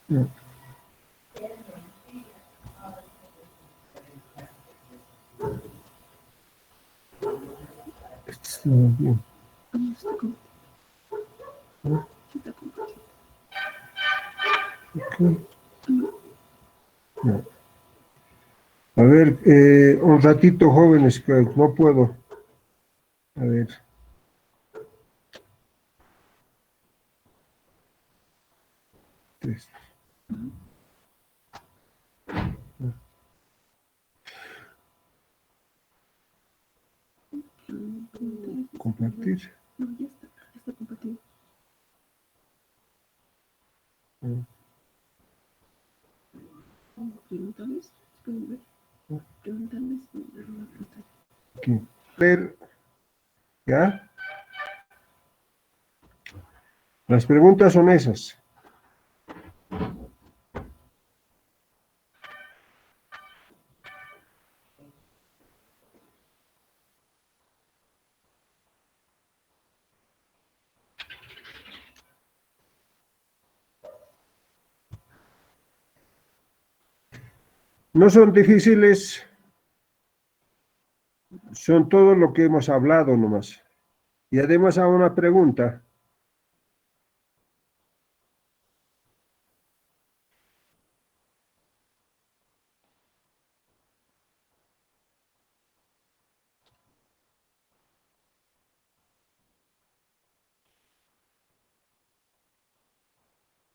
Bien. Okay. No. A ver, un ratito, jóvenes, que no puedo. A ver. Tres. Compartir. No, ya está compartido. Preguntarles, pueden ver. Preguntarles la pantalla. Aquí. A ver, ¿ya? Las preguntas son esas. No son difíciles, son todo lo que hemos hablado nomás. Y además a una pregunta.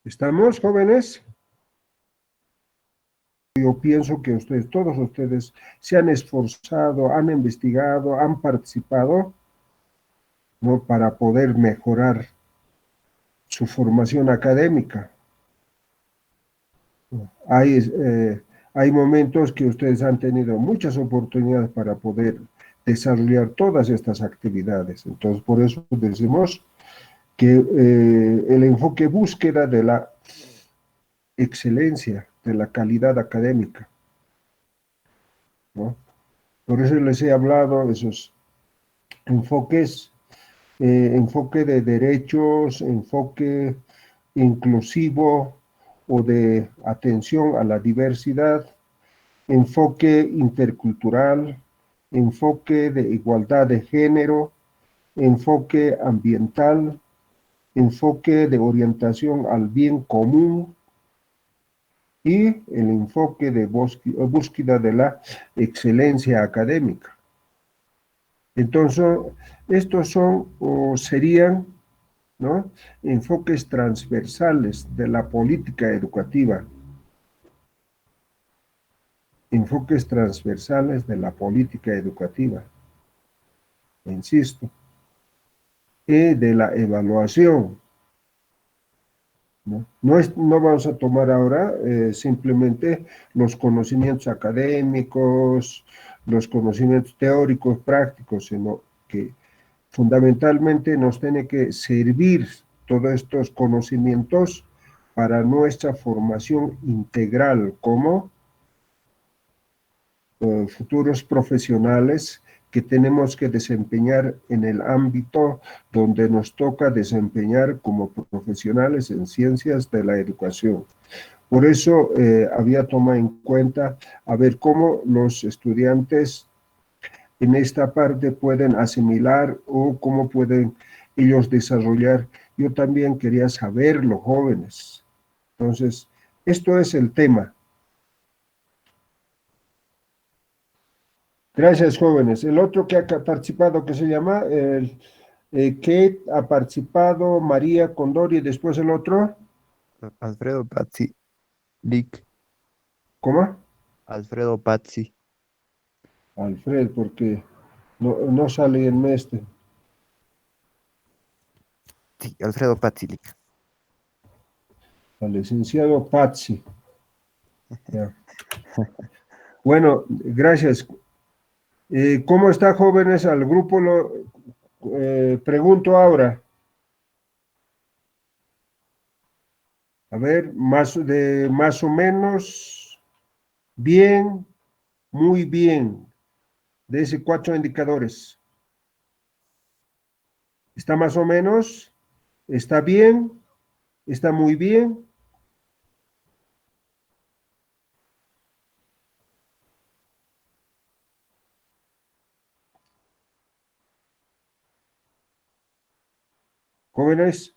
¿Estamos, jóvenes? Yo pienso que ustedes, todos ustedes, se han esforzado, han investigado, han participado, ¿no? Para poder mejorar su formación académica. Hay momentos que ustedes han tenido muchas oportunidades para poder desarrollar todas estas actividades. Entonces, por eso decimos que el enfoque búsqueda de la excelencia, de la calidad académica, ¿no? Por eso les he hablado de esos enfoques, enfoque de derechos, enfoque inclusivo o de atención a la diversidad, enfoque intercultural, enfoque de igualdad de género, enfoque ambiental, enfoque de orientación al bien común y el enfoque de búsqueda de la excelencia académica. Entonces, estos son o serían, ¿no?, enfoques transversales de la política educativa. Enfoques transversales de la política educativa, insisto, y de la evaluación. No vamos a tomar ahora simplemente los conocimientos académicos, los conocimientos teóricos, prácticos, sino que fundamentalmente nos tiene que servir todos estos conocimientos para nuestra formación integral como futuros profesionales que tenemos que desempeñar en el ámbito donde nos toca desempeñar como profesionales en ciencias de la educación. Por eso había tomado en cuenta a ver cómo los estudiantes en esta parte pueden asimilar o cómo pueden ellos desarrollar. Yo también quería saber los jóvenes. Entonces, esto es el tema. Gracias, jóvenes. El otro que ha participado, que se llama, Kate ha participado, María Condori, y después el otro. Alfredo Pazzi. Lick. ¿Cómo? Alfredo Pazzi. Alfred, porque no sale en este. Sí, Alfredo Pazzi Lick. Al licenciado Pazzi. Ya. Bueno, gracias. ¿Cómo está, jóvenes? Al grupo lo pregunto ahora. A ver, más o menos, bien, muy bien, de esos 4 indicadores. ¿Está más o menos? ¿Está bien? ¿Está muy bien? Jóvenes,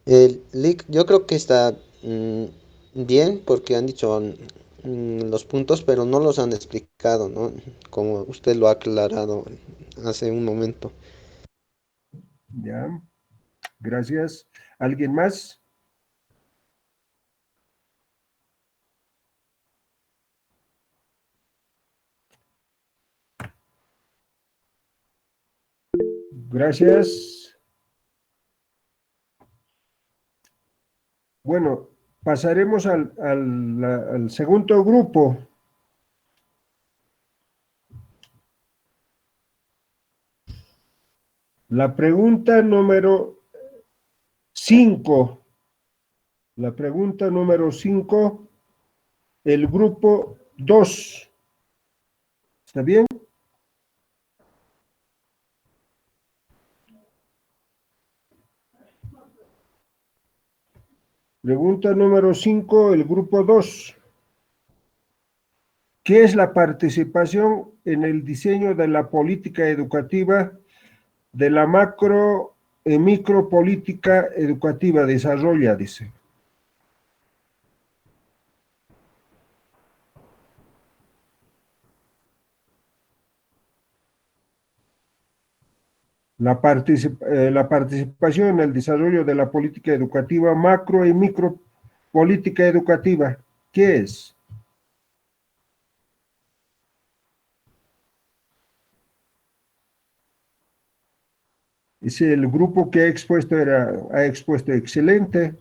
El leak, yo creo que está bien porque han dicho los puntos, pero no los han explicado, ¿no? Como usted lo ha aclarado hace un momento. ya, gracias. ¿Alguien más? Gracias. Bueno, pasaremos al segundo grupo. La pregunta número 5. La pregunta número 5, el grupo 2. ¿Está bien? Pregunta número 5, el grupo 2. ¿Qué es la participación en el diseño de la política educativa, de la macro y micropolítica educativa? Desarrolla, dice. La participación en el desarrollo de la política educativa, macro y micropolítica educativa. ¿Qué es? Es el grupo que ha expuesto excelente.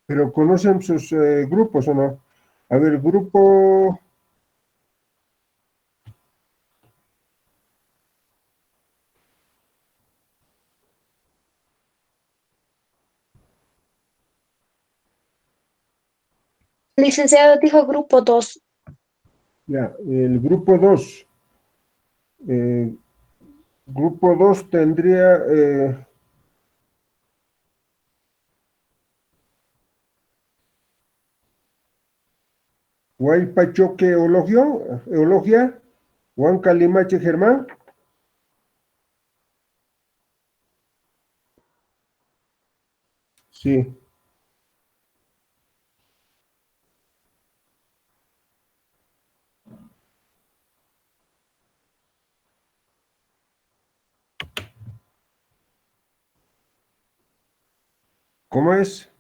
Pero ¿conocen sus grupos o no? A ver, grupo... Licenciado dijo grupo 2. Ya, el grupo 2. Grupo 2 tendría... Guay Pachoque Eulogia, Juan Calimache Germán. Sí. ¿Cómo es?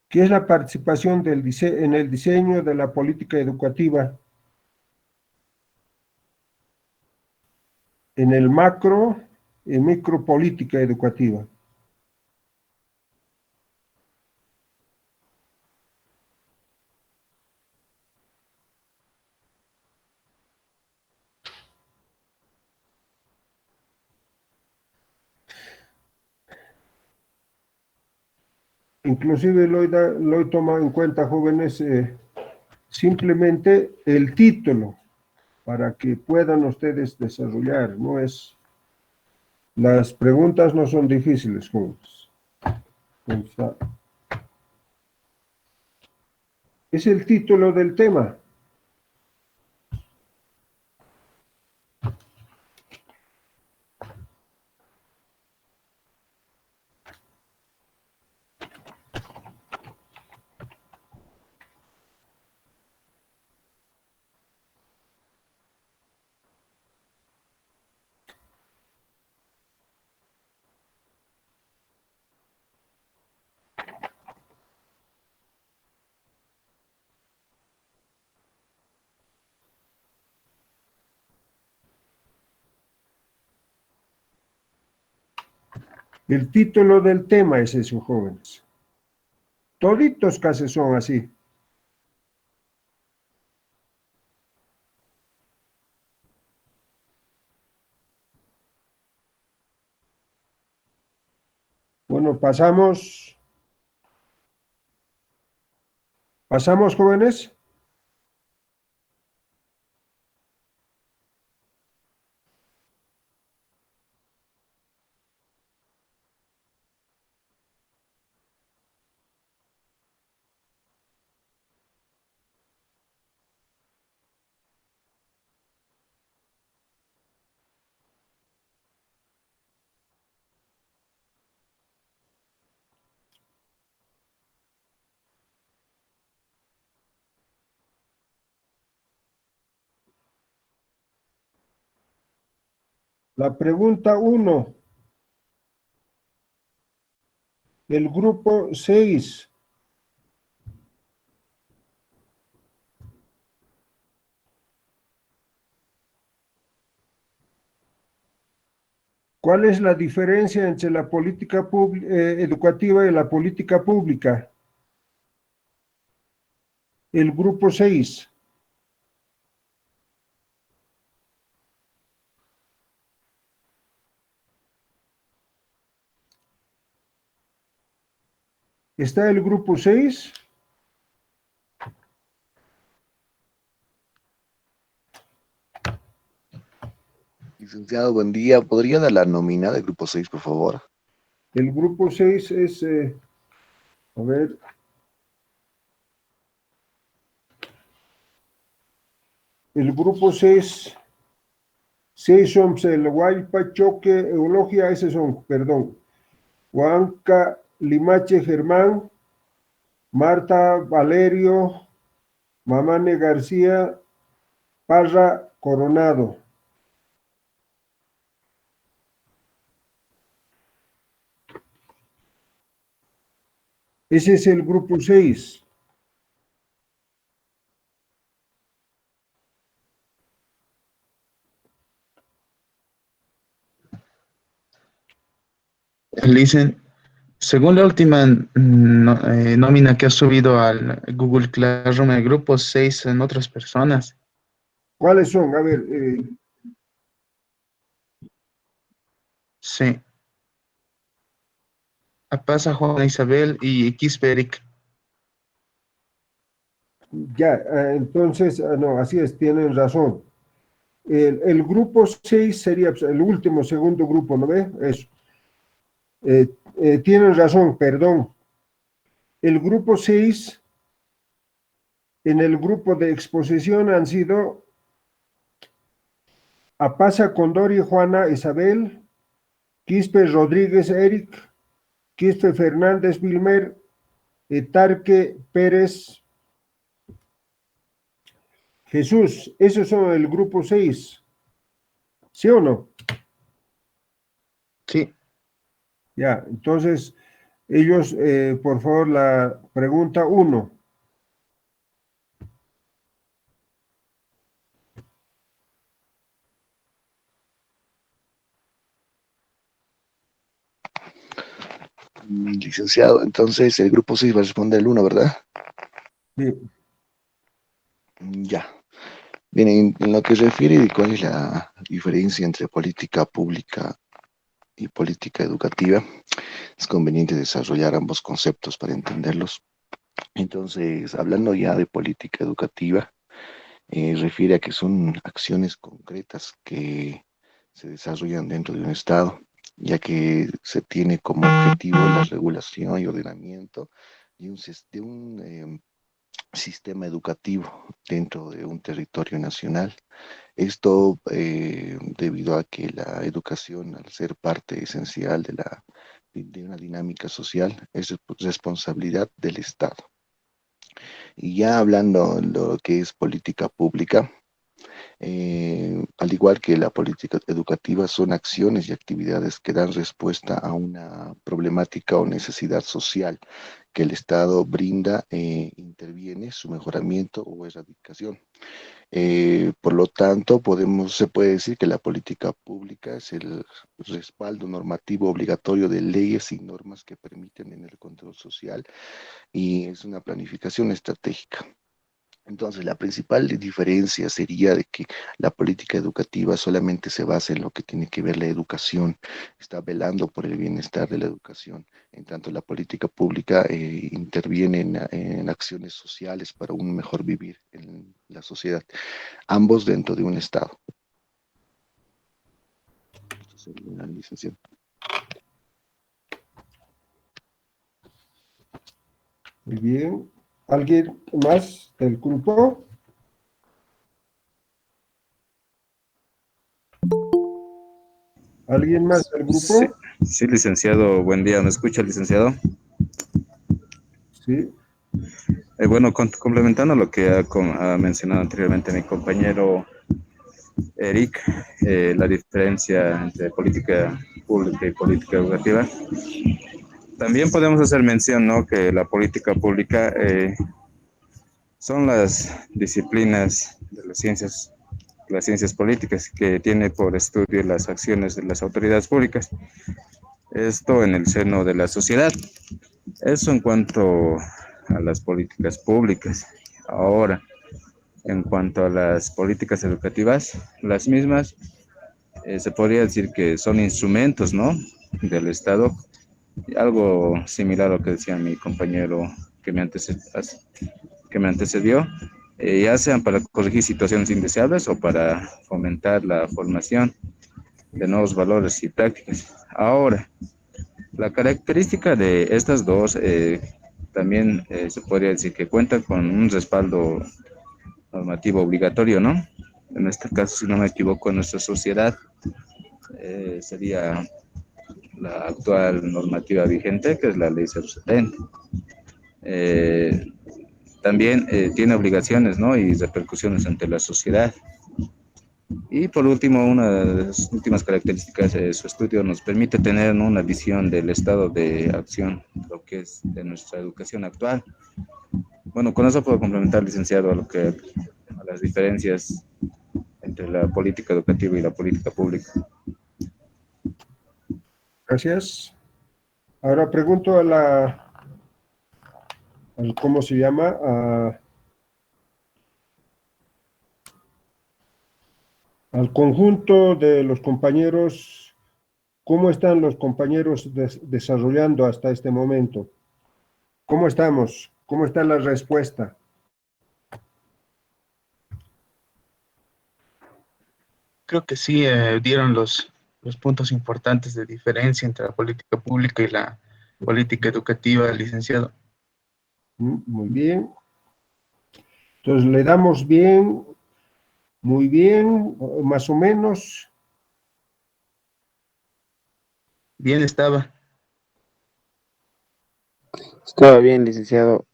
¿Qué es la participación en el diseño de la política educativa? En el macro, micropolítica educativa. Inclusive lo he tomado en cuenta, jóvenes, simplemente el título para que puedan ustedes desarrollar, no es, las preguntas no son difíciles, jóvenes. Es el título del tema. El título del tema es eso, jóvenes. Toditos casi son así. Bueno, pasamos, jóvenes. La pregunta 1, el grupo 6. ¿Cuál es la diferencia entre la política educativa y la política pública? El grupo 6. ¿Está el grupo 6? Licenciado, buen día. ¿Podría dar la nómina del grupo 6, por favor? El grupo 6 es, a ver, el grupo 6 son el Huaypa, Choque, Eulogia, esos son, perdón. Huanca, Limache, Germán, Marta, Valerio, Mamane García, Parra, Coronado. Ese es el grupo 6. Licen, según la última nómina que ha subido al Google Classroom, el grupo 6 en otras personas. ¿Cuáles son? A ver, Sí. Apasa, Juana Isabel y Kisperic. ya, entonces, no, así es, tienen razón. El grupo 6 sería pues, el último, segundo grupo, ¿no ve? Eso. Tienen razón, perdón. El grupo 6, en el grupo de exposición han sido Apasa, Condori, Juana, Isabel, Quispe, Rodríguez, Eric, Quispe, Fernández, Wilmer, Tarque, Pérez, Jesús. Esos son el grupo 6. ¿Sí o no? Sí. Ya, entonces, ellos, por favor, la pregunta 1. Licenciado, entonces el grupo 6 va a responder el 1, ¿verdad? Sí. Ya. Bien, en lo que refiere de cuál es la diferencia entre política pública y política educativa, es conveniente desarrollar ambos conceptos para entenderlos. Entonces, hablando ya de política educativa, refiere a que son acciones concretas que se desarrollan dentro de un Estado, ya que se tiene como objetivo la regulación y ordenamiento de un sistema educativo dentro de un territorio nacional. Esto debido a que la educación, al ser parte esencial de una dinámica social, es responsabilidad del Estado. Y ya hablando de lo que es política pública, al igual que la política educativa, son acciones y actividades que dan respuesta a una problemática o necesidad social que el Estado brinda, interviene su mejoramiento o erradicación. Por lo tanto, se puede decir que la política pública es el respaldo normativo obligatorio de leyes y normas que permiten en el control social y es una planificación estratégica. Entonces, la principal diferencia sería de que la política educativa solamente se basa en lo que tiene que ver la educación, está velando por el bienestar de la educación. En tanto, la política pública interviene en acciones sociales para un mejor vivir en la sociedad, ambos dentro de un Estado. Esto sería, licenciado. Muy bien. ¿Alguien más del grupo? ¿Alguien más del grupo? Sí, sí, licenciado, buen día. ¿Me escucha, licenciado? Sí. Bueno, complementando lo que ha mencionado anteriormente mi compañero Eric, la diferencia entre política pública y política educativa, también podemos hacer mención, ¿no?, que la política pública son las disciplinas de las ciencias políticas que tiene por estudio las acciones de las autoridades públicas, esto en el seno de la sociedad. Eso en cuanto a las políticas públicas. Ahora, en cuanto a las políticas educativas, las mismas se podría decir que son instrumentos, ¿no?, del Estado, algo similar a lo que decía mi compañero que me antecedió, ya sean para corregir situaciones indeseables o para fomentar la formación de nuevos valores y prácticas. Ahora, la característica de estas dos también se podría decir que cuentan con un respaldo normativo obligatorio, ¿no? En este caso, si no me equivoco, en nuestra sociedad sería la actual normativa vigente, que es la Ley 070. También tiene obligaciones, ¿no?, y repercusiones ante la sociedad. Y por último, una de las últimas características de su estudio nos permite tener, ¿no?, una visión del estado de acción, lo que es de nuestra educación actual. Bueno, con eso puedo complementar, licenciado, a las diferencias entre la política educativa y la política pública. Gracias. Ahora pregunto ¿cómo se llama? Al conjunto de los compañeros, ¿cómo están los compañeros desarrollando hasta este momento? ¿Cómo estamos? ¿Cómo está la respuesta? Creo que sí dieron los puntos importantes de diferencia entre la política pública y la política educativa, licenciado. Muy bien. Entonces, le damos bien, muy bien, más o menos. Bien estaba. Estaba bien, licenciado.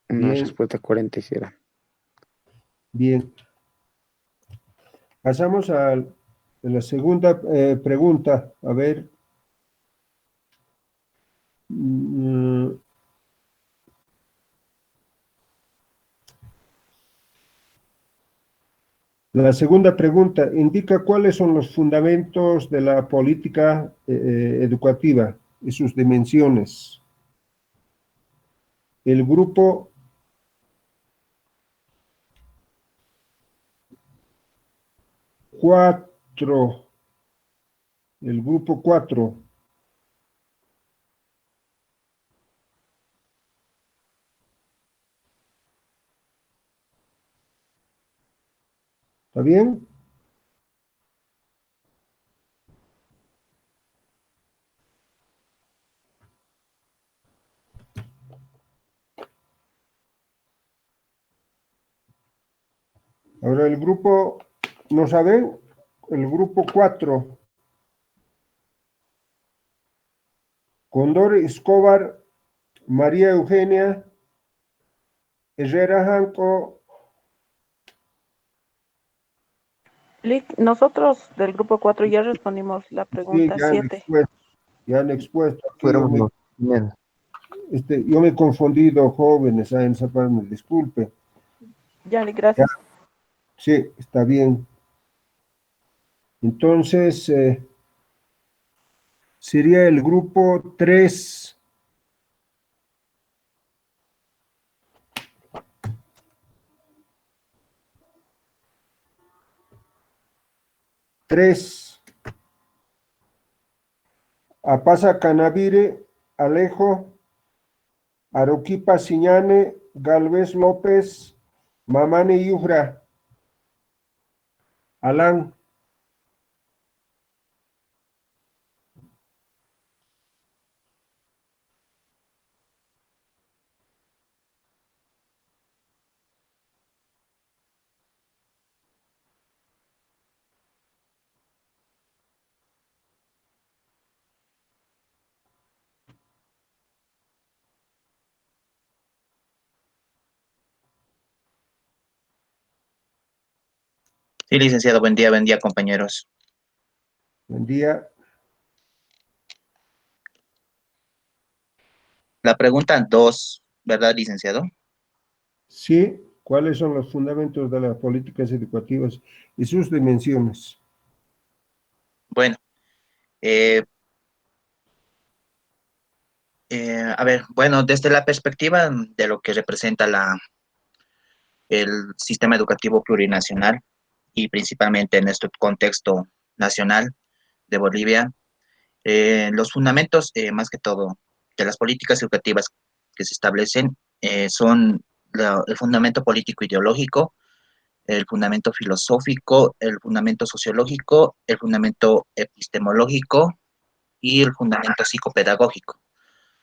Una Bien. respuesta coherente hiciera. Bien. Pasamos a la segunda pregunta. A ver. La segunda pregunta indica cuáles son los fundamentos de la política educativa y sus dimensiones. El grupo 4, el grupo 4, ¿está bien? Ahora el grupo, ¿no saben? El grupo 4, Condor Escobar, María Eugenia, Herrera Janco. Lick, nosotros del grupo 4 ya respondimos la Sí, pregunta 7. ya han expuesto aquí. Fueron los primeros. Yo me he confundido, jóvenes, en esa parte, me disculpe. Ya, Lick, gracias. Sí, está bien. Entonces, sería el grupo 3. Apasa Canavire, Alejo, Aroquipa Siñane, Galvez López, Mamani Yufra, Alán. Sí, licenciado, buen día, compañeros. Buen día. La pregunta 2, ¿verdad, licenciado? Sí, ¿cuáles son los fundamentos de las políticas educativas y sus dimensiones? Bueno, a ver, bueno, desde la perspectiva de lo que representa el sistema educativo plurinacional y principalmente en este contexto nacional de Bolivia, los fundamentos, más que todo, de las políticas educativas que se establecen son el fundamento político-ideológico, el fundamento filosófico, el fundamento sociológico, el fundamento epistemológico y el fundamento psicopedagógico.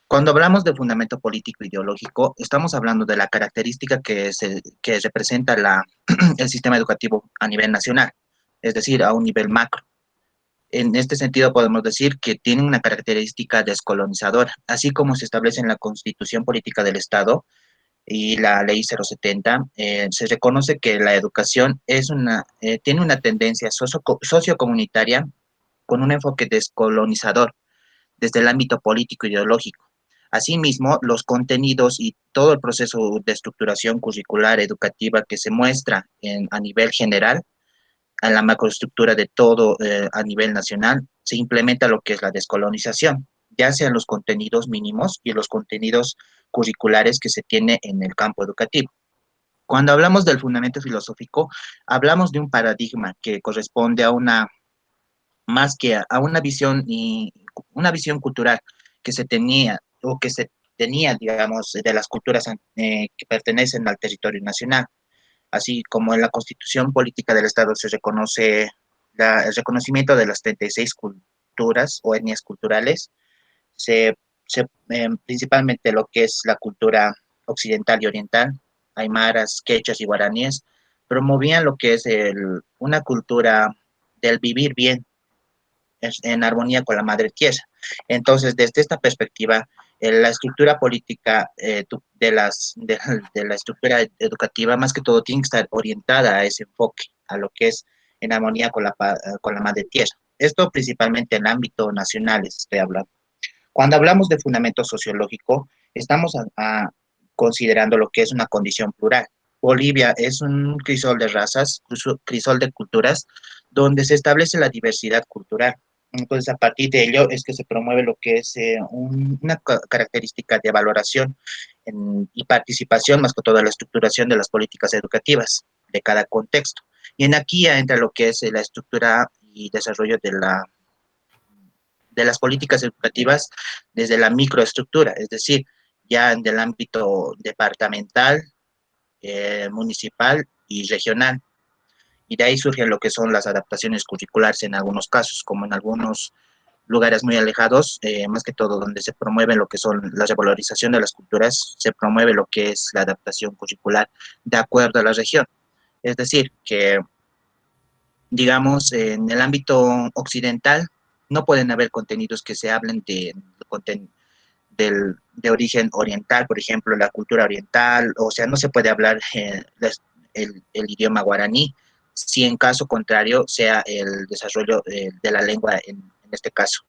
Cuando hablamos de fundamento político ideológico, estamos hablando de la característica que representa el sistema educativo a nivel nacional, es decir, a un nivel macro. En este sentido, podemos decir que tiene una característica descolonizadora, así como se establece en la Constitución Política del Estado y la Ley 070, se reconoce que la educación tiene una tendencia sociocomunitaria con un enfoque descolonizador desde el ámbito político ideológico. Asimismo, los contenidos y todo el proceso de estructuración curricular educativa que se muestra a nivel general, en la macroestructura de todo a nivel nacional, se implementa lo que es la descolonización, ya sean los contenidos mínimos y los contenidos curriculares que se tiene en el campo educativo. Cuando hablamos del fundamento filosófico, hablamos de un paradigma que corresponde a más que a una visión cultural que se tenía o que se tenía, digamos, de las culturas que pertenecen al territorio nacional. Así como en la Constitución Política del Estado se reconoce el reconocimiento de las 36 culturas o etnias culturales, principalmente lo que es la cultura occidental y oriental, aymaras, quechas y guaraníes, promovían lo que es una cultura del vivir bien, en armonía con la madre tierra. Entonces, desde esta perspectiva, la estructura política de la estructura educativa, más que todo, tiene que estar orientada a ese enfoque, a lo que es en armonía con la madre tierra. Esto principalmente en ámbito nacional, estoy hablando. Cuando hablamos de fundamento sociológico, estamos considerando lo que es una condición plural. Bolivia es un crisol de razas, crisol de culturas, donde se establece la diversidad cultural. Entonces, a partir de ello es que se promueve lo que es una característica de valoración y participación, más que todo la estructuración de las políticas educativas de cada contexto. Y en aquí ya entra lo que es la estructura y desarrollo de las políticas educativas desde la microestructura, es decir, ya en el ámbito departamental, municipal y regional. Y de ahí surgen lo que son las adaptaciones curriculares en algunos casos, como en algunos lugares muy alejados, más que todo donde se promueve lo que son la revalorización de las culturas, se promueve lo que es la adaptación curricular de acuerdo a la región. Es decir, que digamos, en el ámbito occidental no pueden haber contenidos que se hablen de origen oriental, por ejemplo, la cultura oriental, o sea, no se puede hablar el idioma guaraní, si en caso contrario sea el desarrollo de la lengua en este caso.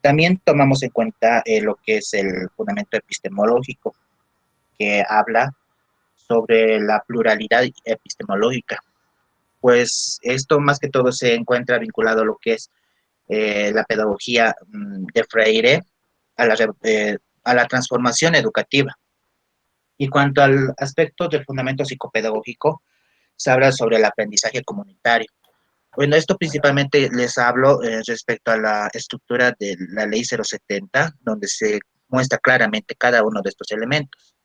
También tomamos en cuenta lo que es el fundamento epistemológico, que habla sobre la pluralidad epistemológica. Pues esto más que todo se encuentra vinculado a lo que es la pedagogía de Freire, a la transformación educativa. Y cuanto al aspecto del fundamento psicopedagógico, se habla sobre el aprendizaje comunitario. Bueno, esto principalmente les hablo respecto a la estructura de la ley 070, donde se muestra claramente cada uno de estos elementos.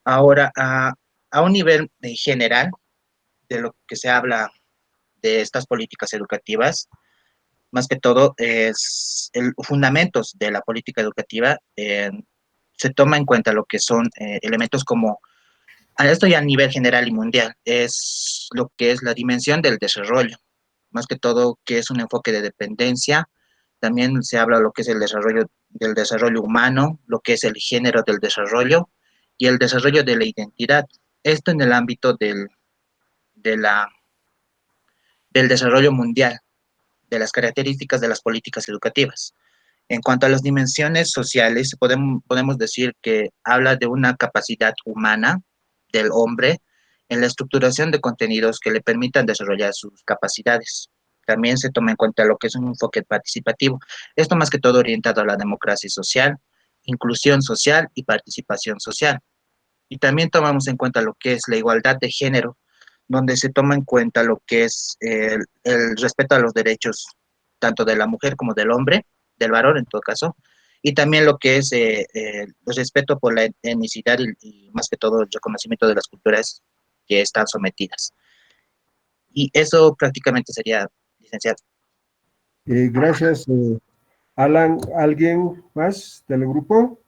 Ahora, a un nivel general de lo que se habla de estas políticas educativas, más que todo es el fundamentos de la política educativa, se toma en cuenta lo que son elementos como, esto ya a nivel general y mundial, es lo que es la dimensión del desarrollo, más que todo que es un enfoque de dependencia. También se habla de lo que es el desarrollo del desarrollo humano, lo que es el género del desarrollo y el desarrollo de la identidad. Esto en el ámbito de del desarrollo mundial, de las características de las políticas educativas. En cuanto a las dimensiones sociales, podemos decir que habla de una capacidad humana del hombre en la estructuración de contenidos que le permitan desarrollar sus capacidades. También se toma en cuenta lo que es un enfoque participativo. Esto más que todo orientado a la democracia social, inclusión social y participación social. Y también tomamos en cuenta lo que es la igualdad de género, donde se toma en cuenta lo que es el respeto a los derechos tanto de la mujer como del hombre, del varón en todo caso, y también lo que es el respeto por la etnicidad y más que todo el reconocimiento de las culturas que están sometidas. Y eso prácticamente sería, licenciado. Gracias, Alan. ¿Alguien más del grupo?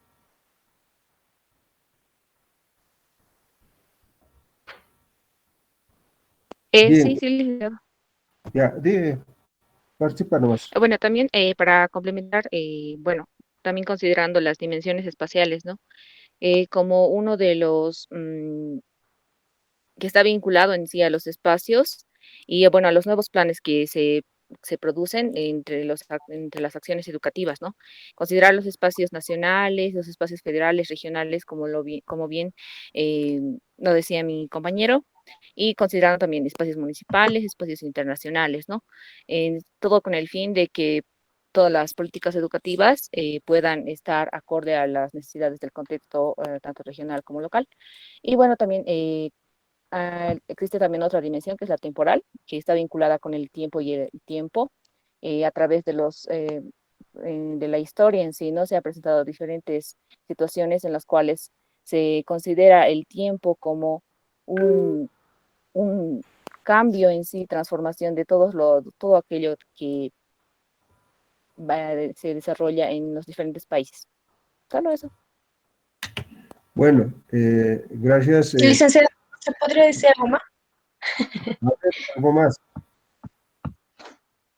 Bien, Sí, licenciado. ya, participa nomás. Bueno, también para complementar, bueno, también considerando las dimensiones espaciales, ¿no? Como uno de los que está vinculado en sí a los espacios y bueno, a los nuevos planes que se producen entre las acciones educativas, ¿no? Considerar los espacios nacionales, los espacios federales, regionales, como bien lo decía mi compañero, y considerando también espacios municipales, espacios internacionales, ¿no? Todo con el fin de que todas las políticas educativas puedan estar acorde a las necesidades del contexto tanto regional como local. Y bueno, también existe también otra dimensión que es la temporal, que está vinculada con el tiempo y el tiempo. A través de la historia en sí, ¿no? Se han presentado diferentes situaciones en las cuales se considera el tiempo como un, un cambio en sí, transformación de todo aquello que se desarrolla en los diferentes países. Solo eso. Bueno, gracias. Licenciado, ¿se podría decir algo más? ¿Algo más?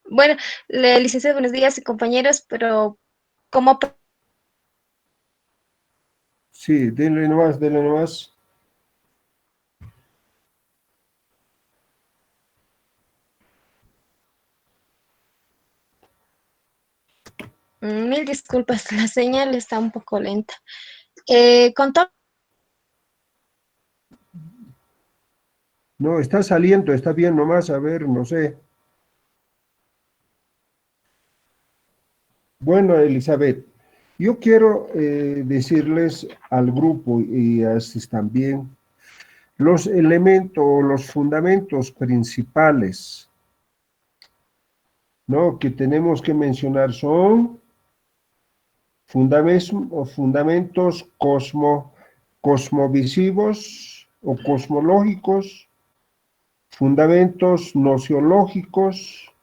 Bueno, licenciado, buenos días, compañeros, pero como... Sí, denle nomás, denle nomás. Mil disculpas, la señal está un poco lenta. Con todo... No, está saliendo, está bien nomás, a ver, no sé. Bueno, Elizabeth, yo quiero decirles al grupo y a ustedes también los elementos, los fundamentos principales, ¿no?, que tenemos que mencionar son fundamentos cosmovisivos o cosmológicos, fundamentos nociológicos,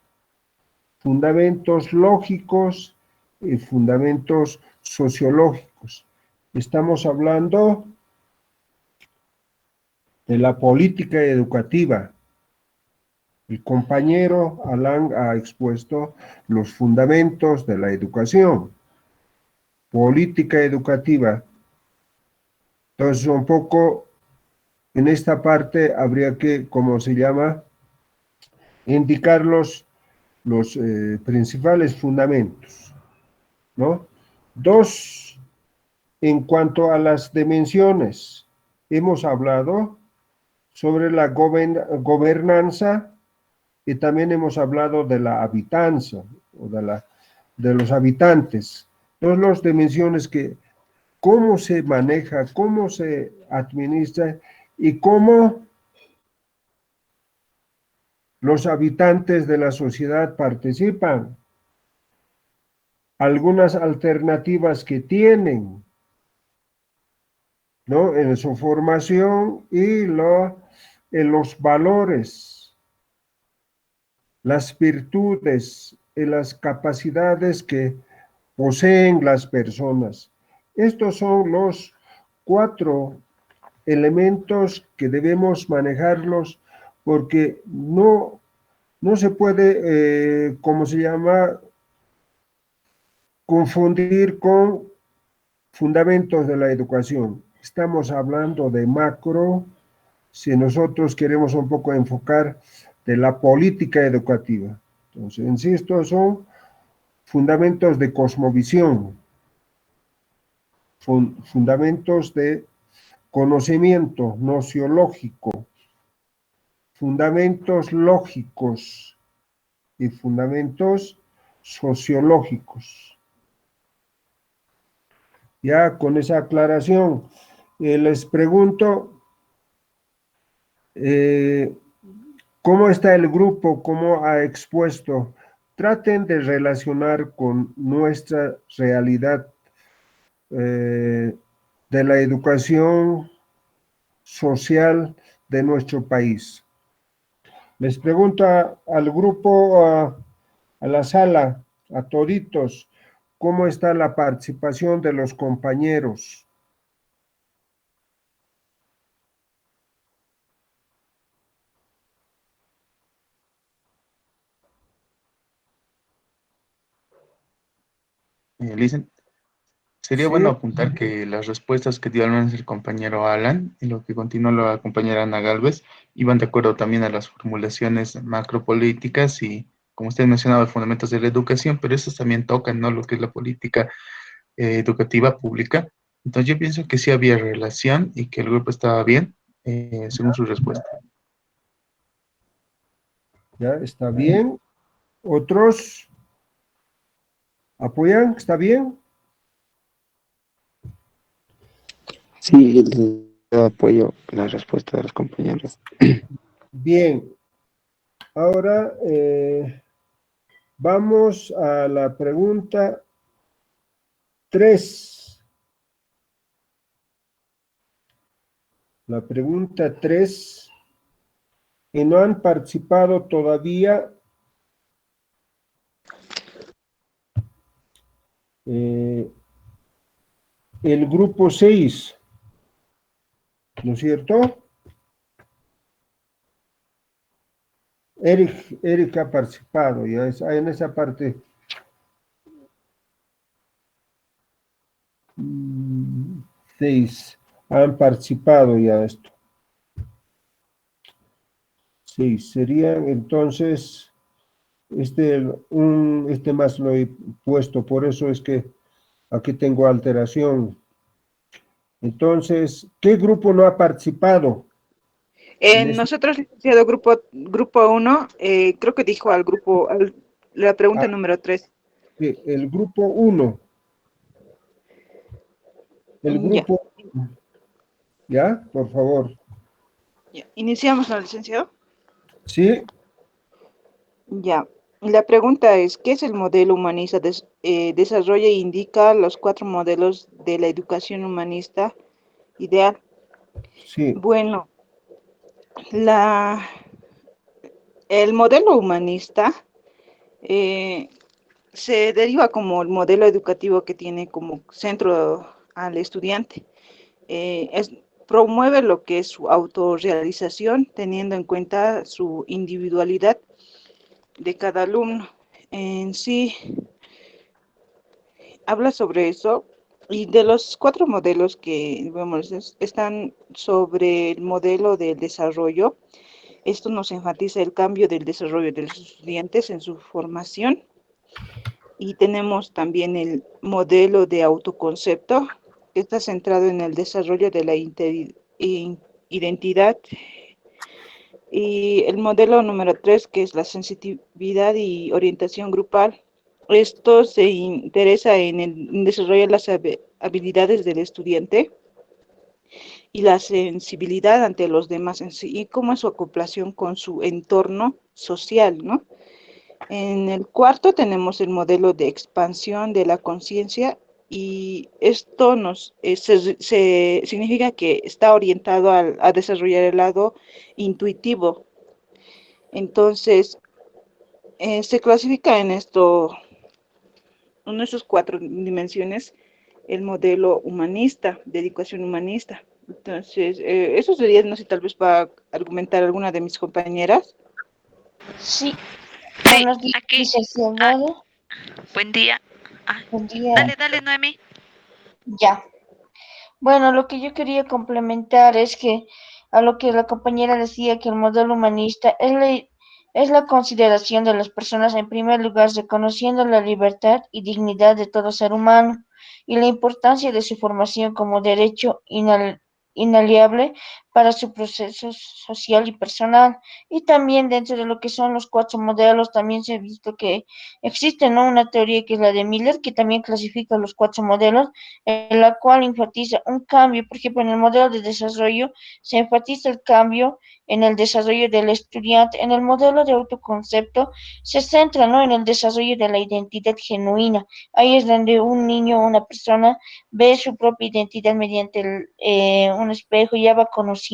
fundamentos lógicos y fundamentos sociológicos. Estamos hablando de la política educativa. El compañero Alan ha expuesto los fundamentos de la educación. Política educativa. Entonces, un poco en esta parte habría que, ¿cómo se llama?, indicar los principales fundamentos, ¿no? Dos, en cuanto a las dimensiones, hemos hablado sobre la gobernanza y también hemos hablado de la habitanza, o de los habitantes. Entonces, las dimensiones que, cómo se maneja, cómo se administra y cómo los habitantes de la sociedad participan. Algunas alternativas que tienen, ¿no?, en su formación y en los valores, las virtudes y las capacidades que poseen las personas. Estos son los 4 elementos que debemos manejarlos, porque no se puede, ¿cómo se llama?, confundir con fundamentos de la educación. Estamos hablando de macro, si nosotros queremos un poco enfocar de la política educativa. Entonces, insisto, son fundamentos de cosmovisión, fundamentos de conocimiento nociológico, fundamentos lógicos y fundamentos sociológicos. Ya con esa aclaración, les pregunto, ¿cómo está el grupo? ¿Cómo ha expuesto? Traten de relacionar con nuestra realidad de la educación social de nuestro país. Les pregunto al grupo, a la sala, a toditos, ¿cómo está la participación de los compañeros? Listen, sería Sí. bueno apuntar que las respuestas que dio al menos el compañero Alan y lo que continuó la compañera Ana Galvez iban de acuerdo también a las formulaciones macropolíticas y, como usted mencionaba, fundamentos de la educación, pero estos también tocan, ¿no?, lo que es la política educativa pública. Entonces yo pienso que sí había relación y que el grupo estaba bien, según su respuesta. Ya, está bien. ¿Otros apoyan? ¿Está bien? Sí, yo apoyo la respuesta de los compañeros. Bien. Ahora vamos a la pregunta 3. La pregunta 3. Y no han participado todavía el grupo 6, ¿no es cierto? Eric ha participado, ya en esa parte. 6 han participado ya esto. 6 serían entonces, este más lo he puesto, por eso es que aquí tengo alteración. Entonces, ¿qué grupo no ha participado? Nosotros, licenciado, grupo 1, creo que dijo la pregunta número 3. El grupo 1. El Ya. grupo, ¿ya? Por favor. Ya. Iniciamos, ¿no, licenciado? Sí, Ya. La pregunta es, ¿qué es el modelo humanista? Desarrolla e indica los 4 modelos de la educación humanista ideal. sí, Bueno, el modelo humanista eh, se deriva como el modelo educativo que tiene como centro al estudiante. Promueve lo que es su autorrealización, teniendo en cuenta su individualidad de cada alumno. En sí, habla sobre eso. Y de los 4 modelos que vemos, están sobre el modelo del desarrollo. Esto nos enfatiza el cambio del desarrollo de los estudiantes en su formación. Y tenemos también el modelo de autoconcepto, que está centrado en el desarrollo de la identidad. Y el modelo número 3, que es la sensitividad y orientación grupal. Esto se interesa en desarrollar las habilidades del estudiante y la sensibilidad ante los demás en sí, y cómo es su acoplación con su entorno social, ¿no? En el cuarto tenemos el modelo de expansión de la conciencia y esto significa que está orientado a desarrollar el lado intuitivo. Entonces, se clasifica en estas 4 dimensiones el modelo humanista, de educación humanista. Entonces, eso sería, no sé, tal vez para argumentar alguna de mis compañeras. Sí, Sí, buenos días, aquí. licenciado. Buen día. Ah, Buen día. dale, Noemi. Ya. Bueno, lo que yo quería complementar es que a lo que la compañera decía, que el modelo humanista es la consideración de las personas en primer lugar, reconociendo la libertad y dignidad de todo ser humano y la importancia de su formación como derecho inaliable para su proceso social y personal. Y también dentro de lo que son los 4 modelos, también se ha visto que existe, ¿no?, una teoría que es la de Miller, que también clasifica los 4 modelos, en la cual enfatiza un cambio. Por ejemplo, en el modelo de desarrollo se enfatiza el cambio en el desarrollo del estudiante. En el modelo de autoconcepto se centra, ¿no?, en el desarrollo de la identidad genuina. Ahí es donde un niño o una persona ve su propia identidad mediante un espejo y ya va conociéndose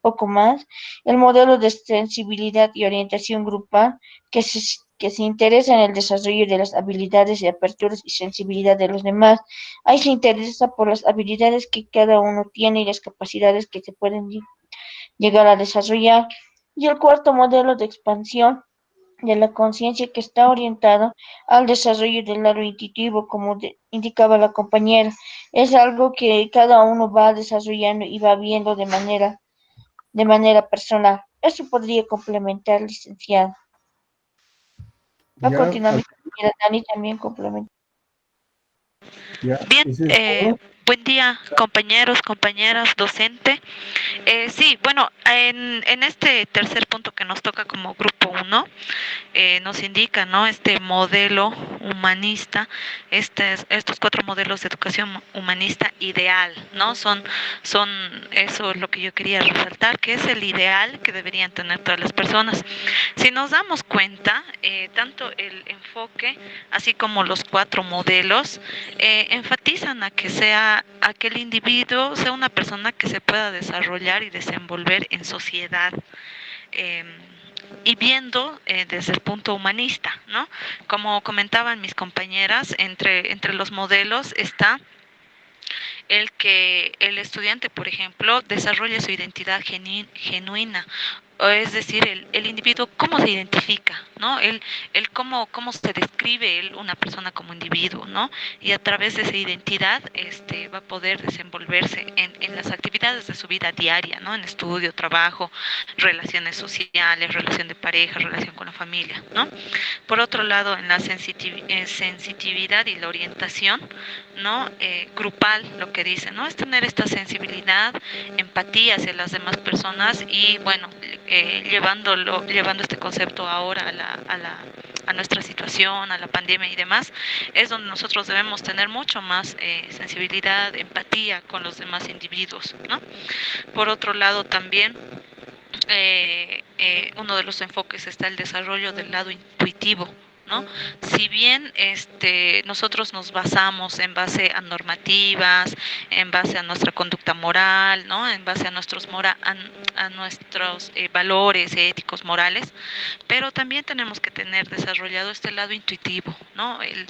poco más. El modelo de sensibilidad y orientación grupal, que se interesa en el desarrollo de las habilidades de aperturas y sensibilidad de los demás. Ahí se interesa por las habilidades que cada uno tiene y las capacidades que se pueden llegar a desarrollar. Y el cuarto modelo de expansión de la conciencia, que está orientado al desarrollo del lado intuitivo, como indicaba la compañera. Es algo que cada uno va desarrollando y va viendo de manera personal. Eso podría complementar, licenciado. A ya, continuación, mi compañera Dani también complementa. ya, Bien, ¿eso es todo? buen día, compañeros, compañeras, docente. Sí, bueno, en este tercer punto que nos toca como grupo 1, nos indica, ¿no?, este modelo humanista, estos 4 modelos de educación humanista ideal, ¿no? Son, eso es lo que yo quería resaltar, que es el ideal que deberían tener todas las personas. Si nos damos cuenta, tanto el enfoque, así como los 4 modelos, enfatizan a que el individuo sea una persona que se pueda desarrollar y desenvolver en sociedad. Y viendo desde el punto humanista, ¿no? Como comentaban mis compañeras, entre los modelos está el que el estudiante, por ejemplo, desarrolle su identidad genuina, es decir, el individuo cómo se identifica, ¿no? Él cómo se describe él, una persona como individuo, ¿no? Y a través de esa identidad va a poder desenvolverse en las actividades de su vida diaria, ¿no? En estudio, trabajo, relaciones sociales, relación de pareja, relación con la familia, ¿no? Por otro lado, en la sensitividad y la orientación, ¿no? Grupal, lo que dice, ¿no? Es tener esta sensibilidad, empatía hacia las demás personas y, bueno, llevando este concepto ahora a la a nuestra situación, a la pandemia y demás, es donde nosotros debemos tener mucho más sensibilidad, empatía con los demás individuos, ¿no? Por otro lado, también uno de los enfoques está el desarrollo del lado intuitivo, ¿no? Si bien nosotros nos basamos en base a normativas, en base a nuestra conducta moral, ¿no? En base a a nuestros valores éticos, morales, pero también tenemos que tener desarrollado este lado intuitivo, ¿no? El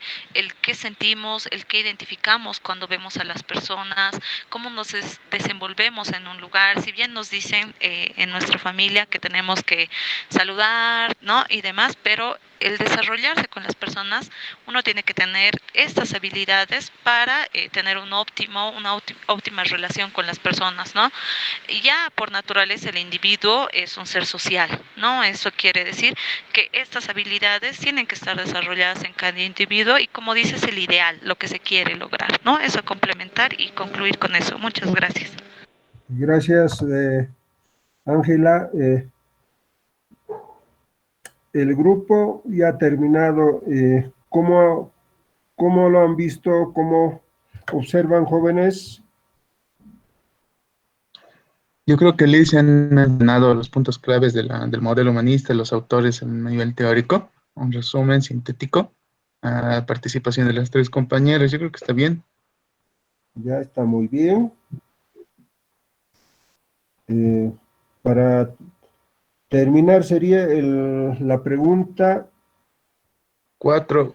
qué sentimos, el qué identificamos cuando vemos a las personas, cómo nos desenvolvemos en un lugar, si bien nos dicen en nuestra familia que tenemos que saludar, ¿no? Y demás, pero el desarrollarse con las personas, uno tiene que tener estas habilidades para tener una óptima relación con las personas, ¿no? Y ya por naturaleza el individuo es un ser social, ¿no? Eso quiere decir que estas habilidades tienen que estar desarrolladas en cada individuo y como dices, el ideal, lo que se quiere lograr, ¿no? Eso complementar y concluir con eso. Muchas gracias. Gracias, Ángela. El grupo ya ha terminado. ¿Cómo lo han visto? ¿Cómo observan, jóvenes? Yo creo que Liz han mencionado los puntos claves del modelo humanista, los autores a nivel teórico, un resumen sintético, participación de las tres compañeras, yo creo que está bien. Ya está muy bien. Para terminar sería la pregunta 4.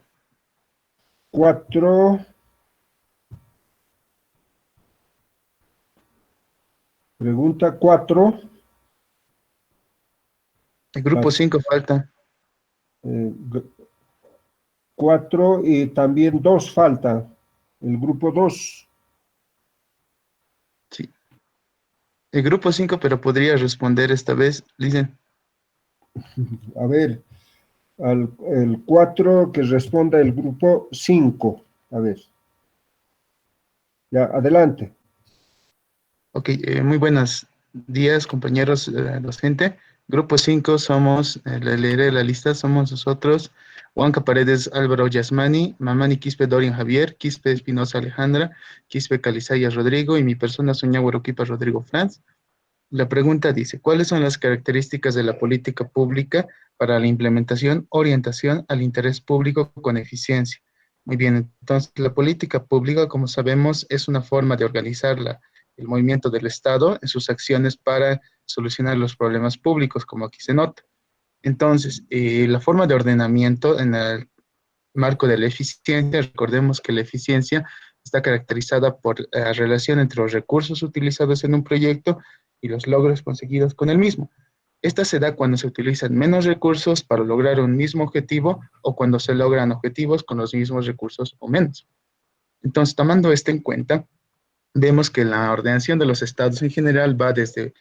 Pregunta 4. El grupo 5 falta. 4 y también 2 falta. El grupo 2. Sí. El grupo 5, pero podría responder esta vez, dicen. A ver, el 4 que responda el grupo 5. A ver. Ya, adelante. Ok, muy buenos días, compañeros docente. Grupo 5 somos, le leeré la lista, somos nosotros, Huanca Paredes Álvaro Yasmani, Mamani Quispe Dorian Javier, Quispe Espinosa Alejandra, Quispe Calizaya Rodrigo y mi persona Soña Huaroquipa Rodrigo Franz. La pregunta dice, ¿cuáles son las características de la política pública para la implementación, orientación al interés público con eficiencia? Muy bien, entonces la política pública, como sabemos, es una forma de organizar el movimiento del Estado en sus acciones para solucionar los problemas públicos, como aquí se nota. Entonces, la forma de ordenamiento en el marco de la eficiencia, recordemos que la eficiencia está caracterizada por la relación entre los recursos utilizados en un proyecto y los logros conseguidos con el mismo. Esta se da cuando se utilizan menos recursos para lograr un mismo objetivo o cuando se logran objetivos con los mismos recursos o menos. Entonces, tomando esto en cuenta, vemos que la ordenación de los estados en general va desde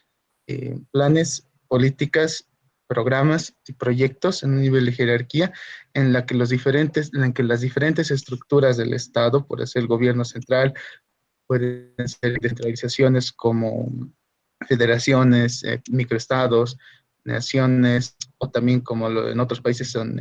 planes, políticas, programas y proyectos en un nivel de jerarquía en la que las diferentes estructuras del Estado, por ser el gobierno central, pueden ser descentralizaciones como federaciones, microestados, naciones, o también como en otros países son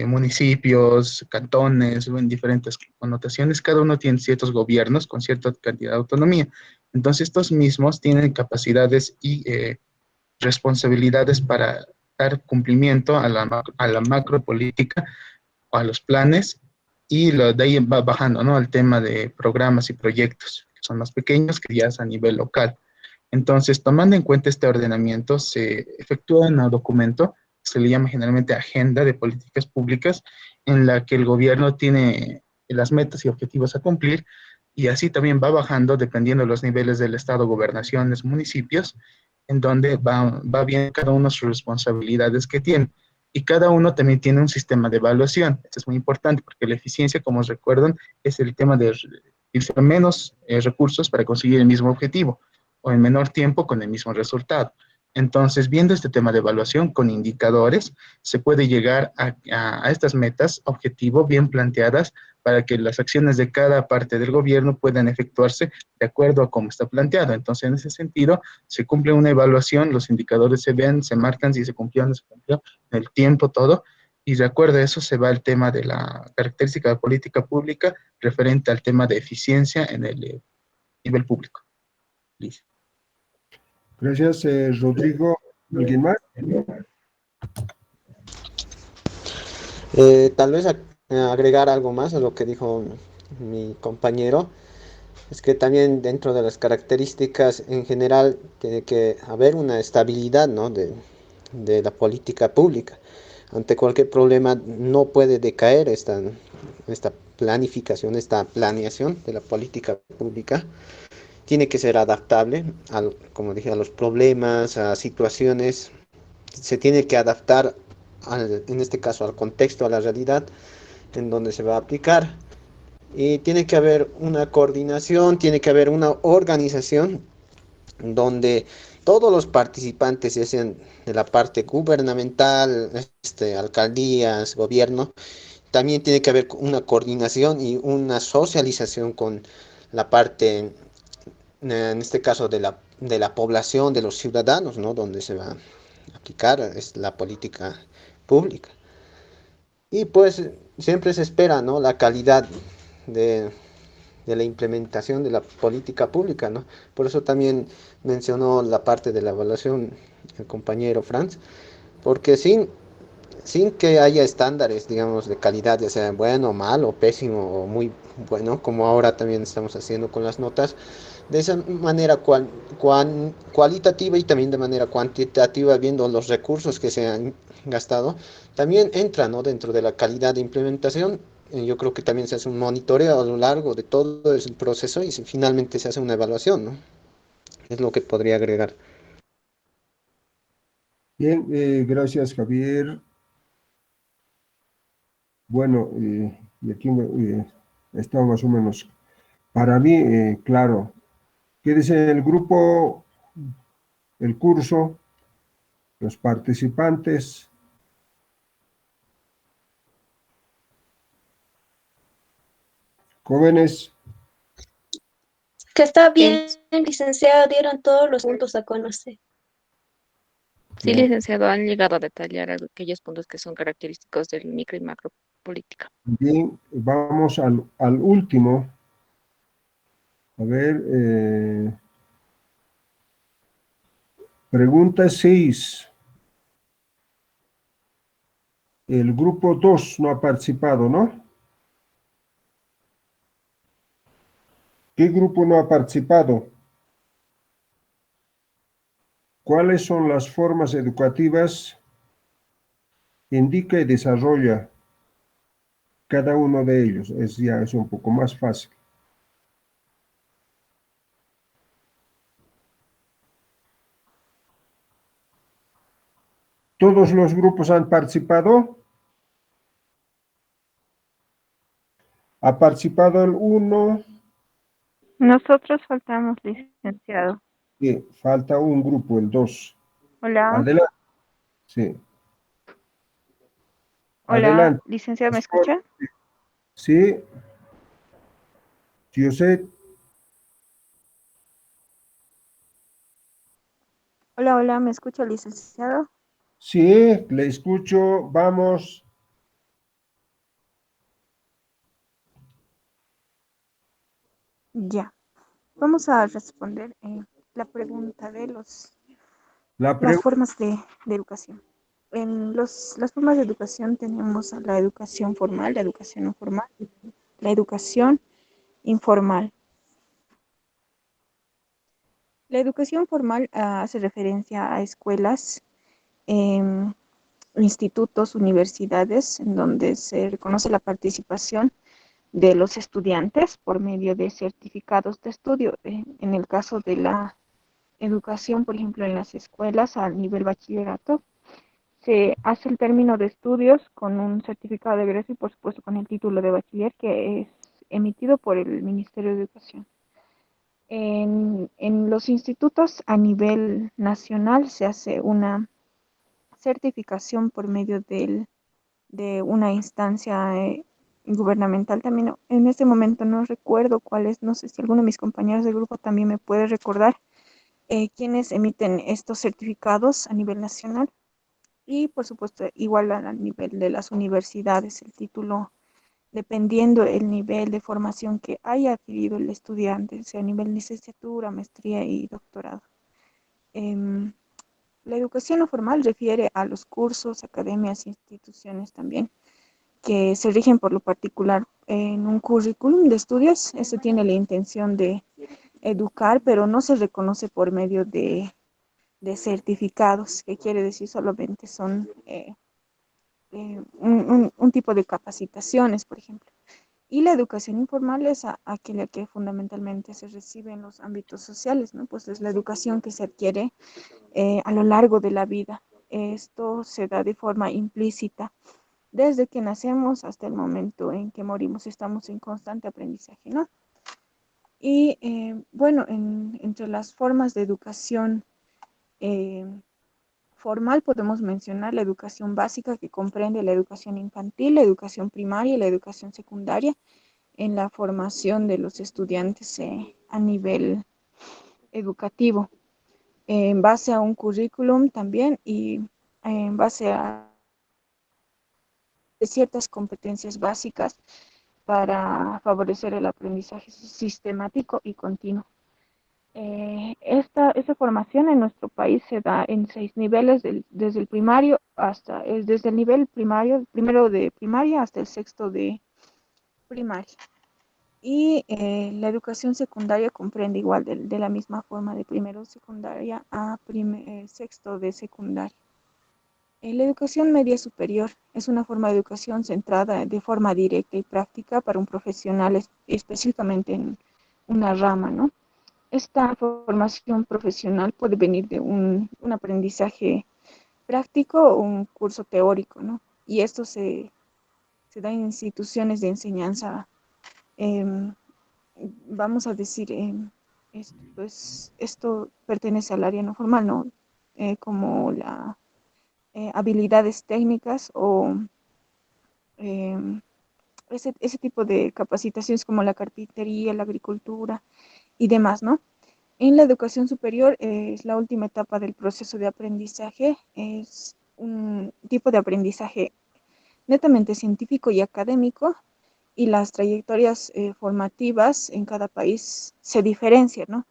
municipios, cantones, o en diferentes connotaciones, cada uno tiene ciertos gobiernos con cierta cantidad de autonomía. Entonces, estos mismos tienen capacidades y responsabilidades para dar cumplimiento a la macropolítica o a los planes, y de ahí va bajando, ¿no?, al tema de programas y proyectos, que son más pequeños, que ya es a nivel local. Entonces, tomando en cuenta este ordenamiento, se efectúa un documento, se le llama generalmente Agenda de Políticas Públicas, en la que el gobierno tiene las metas y objetivos a cumplir, y así también va bajando dependiendo de los niveles del Estado, gobernaciones, municipios, en donde va bien cada uno sus responsabilidades que tiene. Y cada uno también tiene un sistema de evaluación. Esto es muy importante porque la eficiencia, como os recuerdan, es el tema de utilizar menos recursos para conseguir el mismo objetivo o en menor tiempo con el mismo resultado. Entonces, viendo este tema de evaluación con indicadores, se puede llegar a estas metas, objetivo, bien planteadas, para que las acciones de cada parte del gobierno puedan efectuarse de acuerdo a cómo está planteado. Entonces, en ese sentido, se cumple una evaluación, los indicadores se ven, se marcan si se cumplió o no se cumplió, el tiempo, todo, Y recuerda, eso se va al tema de la característica de política pública referente al tema de eficiencia en el nivel público. Listo. Gracias, Rodrigo. ¿Alguien más? Tal vez agregar algo más a lo que dijo mi compañero. Es que también dentro de las características en general tiene que haber una estabilidad, ¿no? de la política pública. Ante cualquier problema no puede decaer esta planificación, esta planeación de la política pública. Tiene que ser adaptable, como dije, a los problemas, a situaciones. Se tiene que adaptar, en este caso, al contexto, a la realidad en donde se va a aplicar. Y tiene que haber una coordinación, tiene que haber una organización donde todos los participantes, ya sean de la parte gubernamental, alcaldías, gobierno, también tiene que haber una coordinación y una socialización con la parte, en este caso, de la población, de los ciudadanos, ¿no? Donde se va a aplicar la política pública. Y pues siempre se espera, ¿no? La calidad de, de la implementación de la política pública, ¿no? Por eso también mencionó la parte de la evaluación el compañero Franz, porque sin que haya estándares, digamos, de calidad, ya sea bueno, malo, pésimo o muy bueno, como ahora también estamos haciendo con las notas, de esa manera cualitativa y también de manera cuantitativa, viendo los recursos que se han gastado, también entra, ¿no? Dentro de la calidad de implementación. Yo creo que también se hace un monitoreo a lo largo de todo el proceso y finalmente se hace una evaluación, ¿no? Es lo que podría agregar. Bien, gracias, Javier. Bueno, y aquí está más o menos. Para mí, claro, ¿qué dice el grupo, el curso, los participantes? Jóvenes, Que está bien, licenciado, dieron todos los puntos a conocer. Sí, bien, licenciado, han llegado a detallar aquellos puntos que son característicos del micro y macro política. bien, vamos al último. A ver, pregunta 6. El grupo 2 no ha participado, ¿no? ¿Qué grupo no ha participado? ¿Cuáles son las formas educativas? Indica y desarrolla cada uno de ellos. Ya es un poco más fácil. ¿Todos los grupos han participado? ¿Ha participado el 1? Nosotros faltamos, licenciado. Sí, falta un grupo, el 2. Hola. Adelante. Sí. Hola, Adelante. licenciado, ¿me escucha? Sí. Yo sé. Hola, hola, ¿me escucha, licenciado? Sí, le escucho. Vamos. Ya. Vamos a responder la pregunta de las pregunta. formas de educación. En las formas de educación tenemos a la educación formal, la educación no formal, la educación informal. La educación formal hace referencia a escuelas, institutos, universidades, en donde se reconoce la participación de los estudiantes por medio de certificados de estudio. En el caso de la educación, por ejemplo, en las escuelas a nivel bachillerato, se hace el término de estudios con un certificado de egreso y, por supuesto, con el título de bachiller que es emitido por el Ministerio de Educación. En los institutos a nivel nacional se hace una certificación por medio de una instancia gubernamental también. En este momento no recuerdo cuál es, no sé si alguno de mis compañeros de grupo también me puede recordar quiénes emiten estos certificados a nivel nacional. Y por supuesto, igual al nivel de las universidades, el título, dependiendo el nivel de formación que haya adquirido el estudiante, sea a nivel licenciatura, maestría y doctorado. Em, la educación no formal refiere a los cursos, academias, instituciones también que se rigen por lo particular en un currículum de estudios. Eso tiene la intención de educar, pero no se reconoce por medio de certificados, que quiere decir solamente son un tipo de capacitaciones, por ejemplo. Y la educación informal es aquella que fundamentalmente se recibe en los ámbitos sociales, ¿no? Pues es la educación que se adquiere a lo largo de la vida. Esto se da de forma implícita. Desde que nacemos hasta el momento en que morimos, estamos en constante aprendizaje, ¿no? Y bueno, entre las formas de educación eh, formal podemos mencionar la educación básica, que comprende la educación infantil, la educación primaria y la educación secundaria en la formación de los estudiantes a nivel educativo, en base a un currículum también y en base a ciertas competencias básicas para favorecer el aprendizaje sistemático y continuo. Esta formación en nuestro país se da en 6 niveles, desde el primario hasta, desde el nivel primario, primero de primaria hasta el sexto de primaria. Y la educación secundaria comprende igual de la misma forma de primero secundaria a sexto de secundaria. La educación media superior es una forma de educación centrada de forma directa y práctica para un profesional específicamente en una rama, ¿no? Esta formación profesional puede venir de un aprendizaje práctico o un curso teórico, ¿no? Y esto se da en instituciones de enseñanza, em, vamos a decir, esto pertenece al área no formal, ¿no? Como la habilidades técnicas o em, ese tipo de capacitaciones como la carpintería, la agricultura y demás, ¿no? En la educación superior es la última etapa del proceso de aprendizaje, es un tipo de aprendizaje netamente científico y académico, y las trayectorias formativas en cada país se diferencian, ¿no?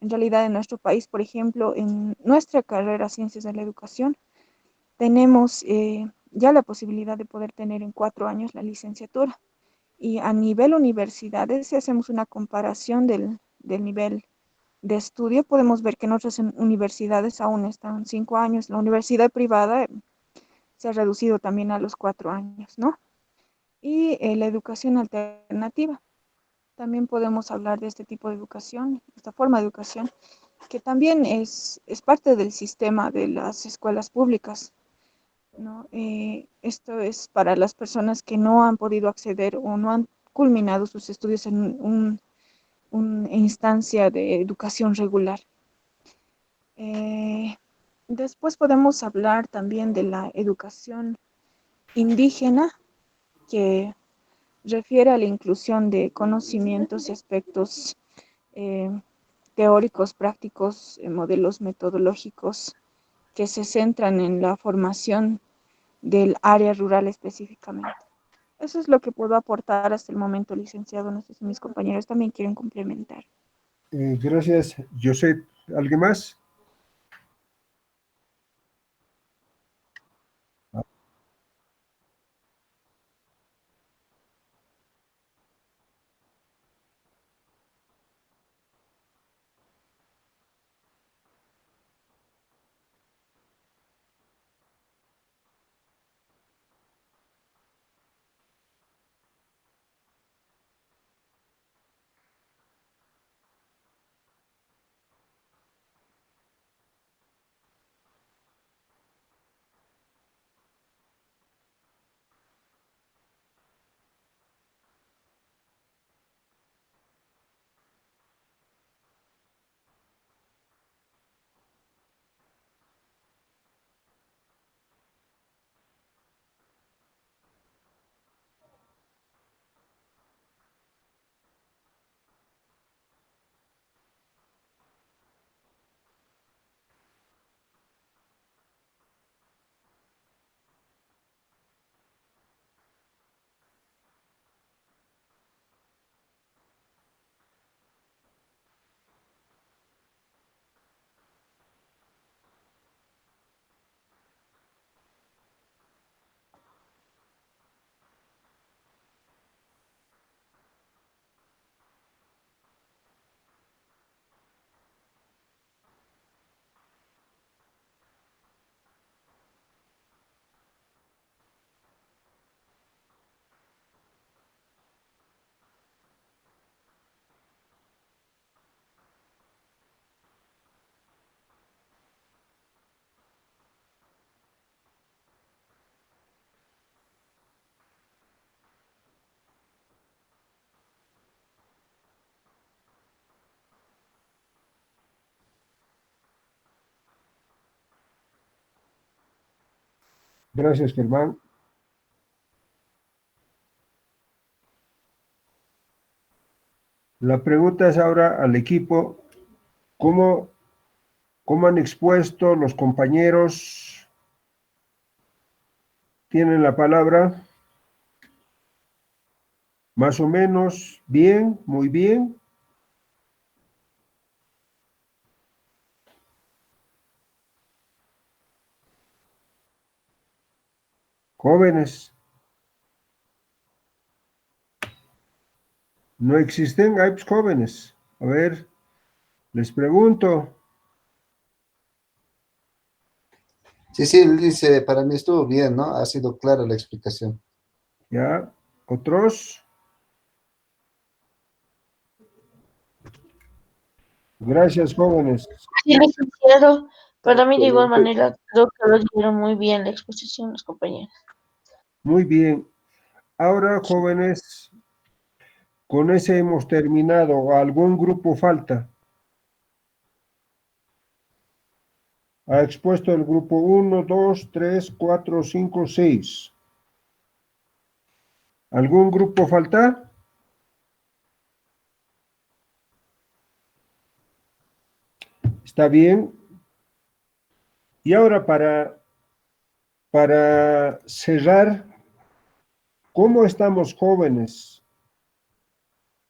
En realidad en nuestro país, por ejemplo, en nuestra carrera Ciencias de la Educación, tenemos ya la posibilidad de poder tener en 4 años la licenciatura. Y a nivel universidades, si hacemos una comparación del nivel de estudio, podemos ver que en otras universidades aún están 5 años. La universidad privada se ha reducido también a los 4 años, ¿no? Y la educación alternativa. También podemos hablar de este tipo de educación, esta forma de educación, que también es parte del sistema de las escuelas públicas, ¿no? Esto es para las personas que no han podido acceder o no han culminado sus estudios en una instancia de educación regular. Después podemos hablar también de la educación indígena, que refiere a la inclusión de conocimientos y aspectos eh, teóricos, prácticos, modelos metodológicos que se centran en la formación del área rural específicamente. Eso es lo que puedo aportar hasta el momento, licenciado. No sé si mis compañeros también quieren complementar. Gracias, José. ¿Alguien más? Gracias, Germán. La pregunta es ahora al equipo, ¿cómo han expuesto los compañeros? ¿Tienen la palabra? Más o menos, bien, muy bien. Jóvenes. No existen apps jóvenes. A ver, les pregunto. Sí, sí, él dice, para mí estuvo bien, ¿no? Ha sido clara la explicación. ¿Ya? ¿Otros? Gracias, jóvenes. Sí, licenciado, para mí de igual Excelente. manera creo que lo dieron muy bien la exposición los compañeros. Muy bien. Ahora, jóvenes, con ese hemos terminado. ¿Algún grupo falta? Ha expuesto el grupo 1, 2, 3, 4, 5, 6. ¿Algún grupo falta? Está bien. Y ahora para cerrar, ¿cómo estamos jóvenes?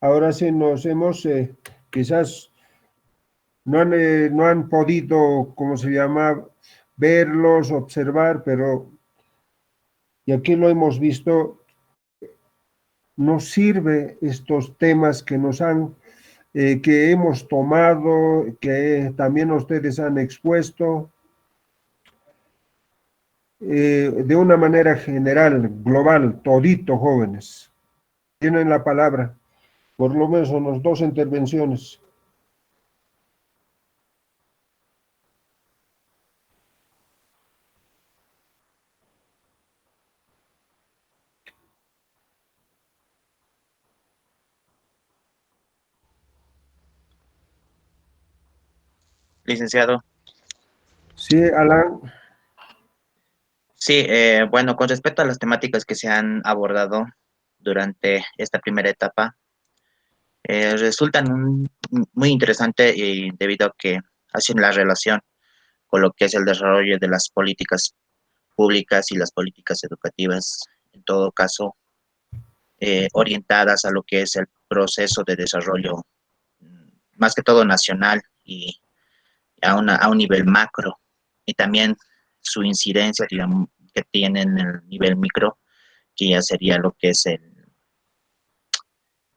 Ahora sí nos hemos, quizás no han podido, ¿cómo se llama?, verlos, observar, pero, y aquí lo hemos visto, nos sirve estos temas que nos han, que hemos tomado, que también ustedes han expuesto, de una manera general, global, todito, jóvenes. Tienen la palabra, por lo menos en las dos intervenciones. Licenciado. Sí, Alan. Sí, bueno, con respecto a las temáticas que se han abordado durante esta primera etapa, resultan muy interesante y debido a que hacen la relación con lo que es el desarrollo de las políticas públicas y las políticas educativas, en todo caso, orientadas a lo que es el proceso de desarrollo, más que todo nacional y a un nivel macro, y también su incidencia, digamos, que tiene en el nivel micro, que ya sería lo que es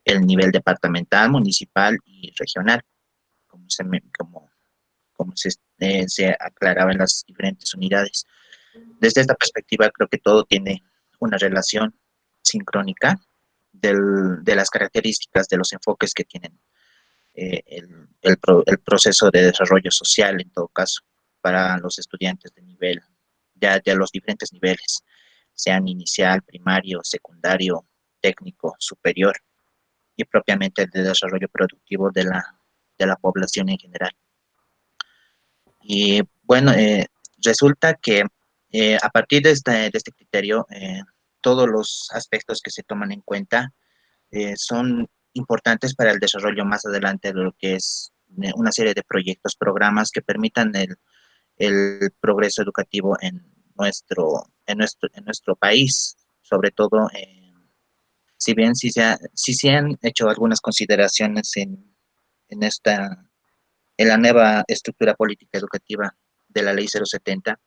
el nivel departamental, municipal y regional, como se aclaraba en las diferentes unidades. Desde esta perspectiva, creo que todo tiene una relación sincrónica de las características de los enfoques que tienen el proceso de desarrollo social, en todo caso, para los estudiantes de nivel, ya de los diferentes niveles, sean inicial, primario, secundario, técnico, superior, y propiamente el de desarrollo productivo de la población en general. Y bueno, resulta que a partir de este criterio, todos los aspectos que se toman en cuenta son importantes para el desarrollo más adelante de lo que es una serie de proyectos, programas que permitan el progreso educativo en nuestro país, sobre todo, si bien sí se han hecho algunas consideraciones en en la nueva estructura política educativa de la Ley 070,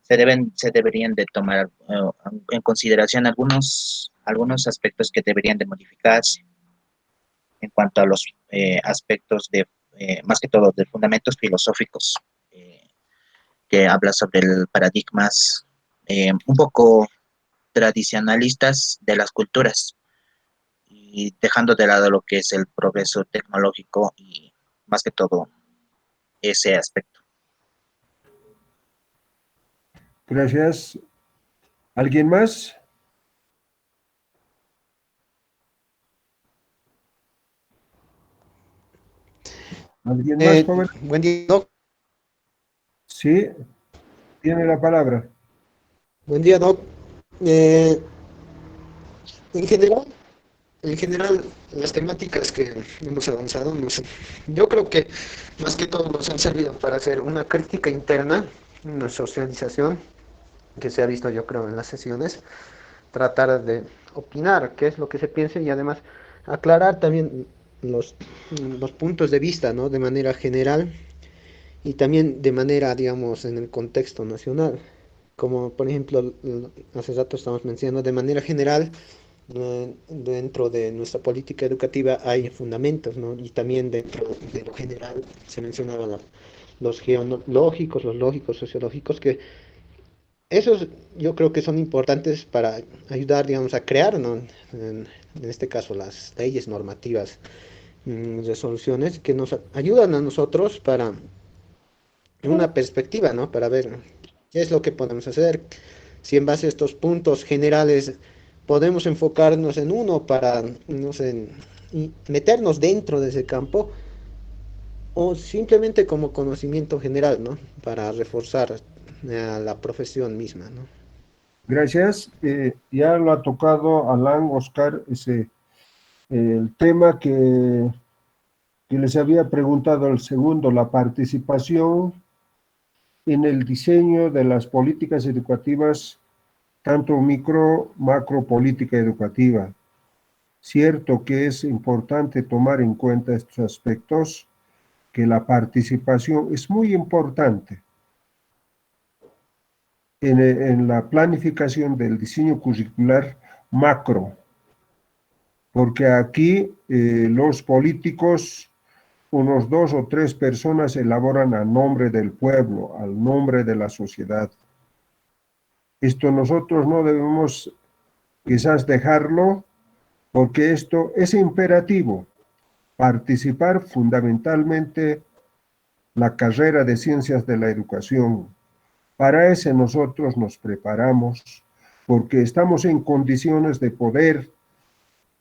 se deberían de tomar en consideración algunos aspectos que deberían de modificarse en cuanto a los aspectos más que todo, de fundamentos filosóficos, que habla sobre el paradigmas un poco tradicionalistas de las culturas y dejando de lado lo que es el progreso tecnológico y más que todo ese aspecto. Gracias. ¿Alguien más? ¿Alguien más, joven? Buen día, Doc. Sí, tiene la palabra. Buen día, Doc. Eh, en general, en general, las temáticas que hemos avanzado, no sé, yo creo que más que todo nos han servido para hacer una crítica interna, una socialización, que se ha visto yo creo en las sesiones, tratar de opinar qué es lo que se piensa y además aclarar también los, los puntos de vista, ¿no? De manera general y también de manera, digamos, en el contexto nacional. Como por ejemplo, hace rato estamos mencionando, de manera general, dentro de nuestra política educativa hay fundamentos, ¿no? Y también dentro de lo general se mencionaban los geológicos, los lógicos, sociológicos, que esos yo creo que son importantes para ayudar, digamos, a crear, ¿no? En este caso, las leyes normativas, resoluciones que nos ayudan a nosotros para una perspectiva, ¿no? Para ver qué es lo que podemos hacer, si en base a estos puntos generales podemos enfocarnos en uno para, no sé, y meternos dentro de ese campo, o simplemente como conocimiento general, ¿no? Para reforzar a la profesión misma, ¿no? Gracias. Ya lo ha tocado Alan, Oscar, el tema que les había preguntado el segundo, la participación en el diseño de las políticas educativas, tanto micro, macro política educativa. Cierto que es importante tomar en cuenta estos aspectos, que la participación es muy importante en la planificación del diseño curricular macro, porque aquí los políticos, unos 2 o 3 personas elaboran a nombre del pueblo, al nombre de la sociedad. Esto nosotros no debemos quizás dejarlo, porque esto es imperativo, participar fundamentalmente la carrera de ciencias de la educación. Para eso nosotros nos preparamos, porque estamos en condiciones de poder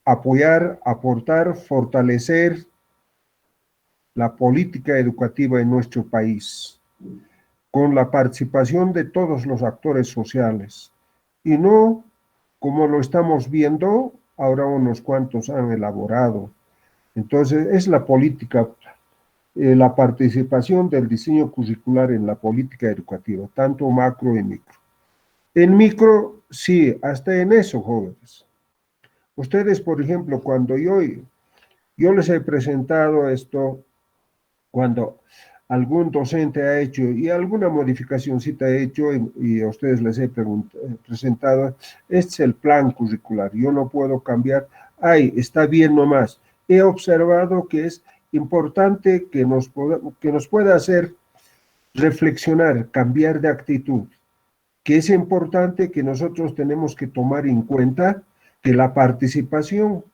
apoyar, aportar, fortalecer la política educativa en nuestro país, con la participación de todos los actores sociales, y no como lo estamos viendo, ahora unos cuantos han elaborado. Entonces, es la política, la participación del diseño curricular en la política educativa, tanto macro y micro. En micro, sí, hasta en eso, jóvenes. Ustedes, por ejemplo, cuando yo les he presentado esto, cuando algún docente ha hecho y alguna modificacióncita ha hecho y a ustedes les he presentado, este es el plan curricular, yo no puedo cambiar, está bien nomás. He observado que es importante que nos pueda hacer reflexionar, cambiar de actitud, que es importante que nosotros tenemos que tomar en cuenta que la participación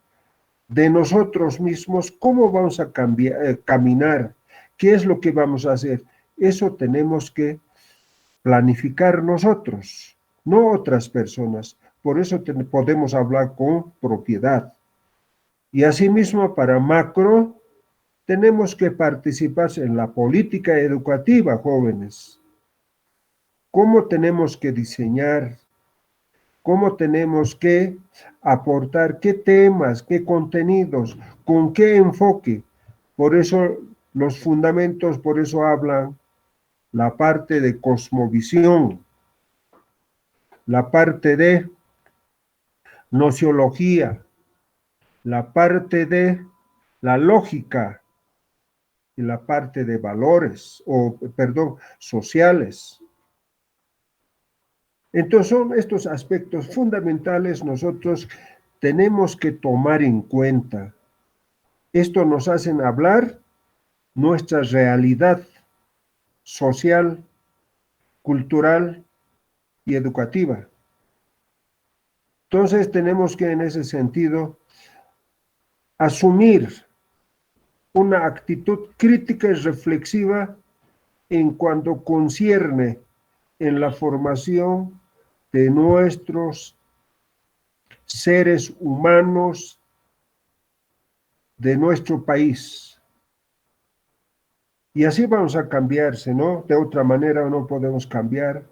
de nosotros mismos, cómo vamos a caminar, qué es lo que vamos a hacer, eso tenemos que planificar nosotros, no otras personas. Por eso podemos hablar con propiedad. Y asimismo, para macro, tenemos que participar en la política educativa, jóvenes. ¿Cómo tenemos que diseñar? ¿Cómo tenemos que aportar? ¿Qué temas? ¿Qué contenidos? ¿Con qué enfoque? Por eso los fundamentos, por eso hablan la parte de cosmovisión, la parte de nociología, la parte de la lógica y la parte de valores, sociales. Entonces son estos aspectos fundamentales nosotros tenemos que tomar en cuenta. Esto nos hace hablar nuestra realidad social, cultural y educativa. Entonces tenemos que en ese sentido asumir una actitud crítica y reflexiva en cuanto concierne en la formación de nuestros seres humanos de nuestro país. Y así vamos a cambiarse, ¿no? De otra manera no podemos cambiar.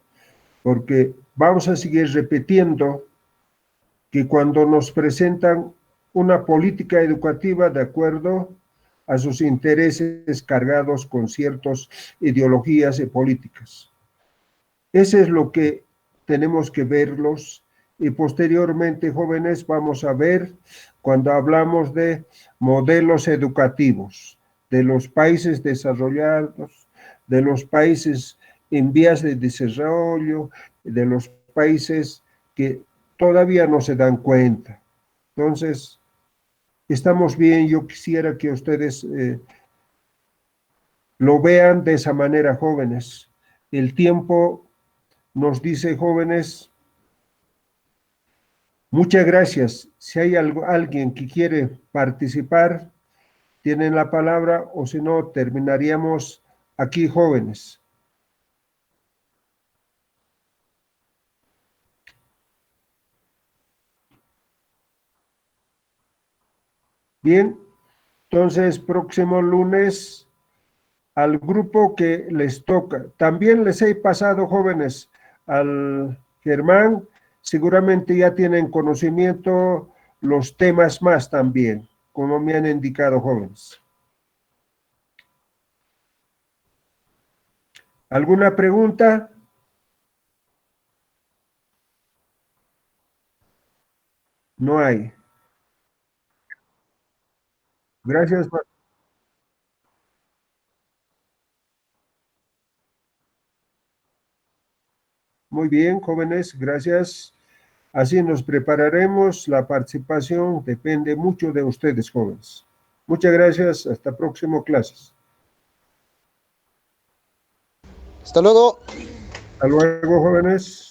porque vamos a seguir repitiendo que cuando nos presentan una política educativa de acuerdo a sus intereses cargados con ciertas ideologías y políticas. Eso es lo que tenemos que verlos, y posteriormente, jóvenes, vamos a ver cuando hablamos de modelos educativos de los países desarrollados, de los países en vías de desarrollo, de los países que todavía no se dan cuenta. Entonces, estamos bien. Yo quisiera que ustedes lo vean de esa manera, jóvenes. El tiempo nos dice, jóvenes, muchas gracias. Si hay alguien que quiere participar, tienen la palabra, o si no, terminaríamos aquí, jóvenes. Bien, entonces, próximo lunes, al grupo que les toca. También les he pasado, jóvenes, al Germán, seguramente ya tienen conocimiento los temas más también, como me han indicado, jóvenes. ¿Alguna pregunta? No hay. Gracias. Muy bien, jóvenes, gracias. Así nos prepararemos. La participación depende mucho de ustedes, jóvenes. Muchas gracias. Hasta próximo clases. Hasta luego. Hasta luego, jóvenes.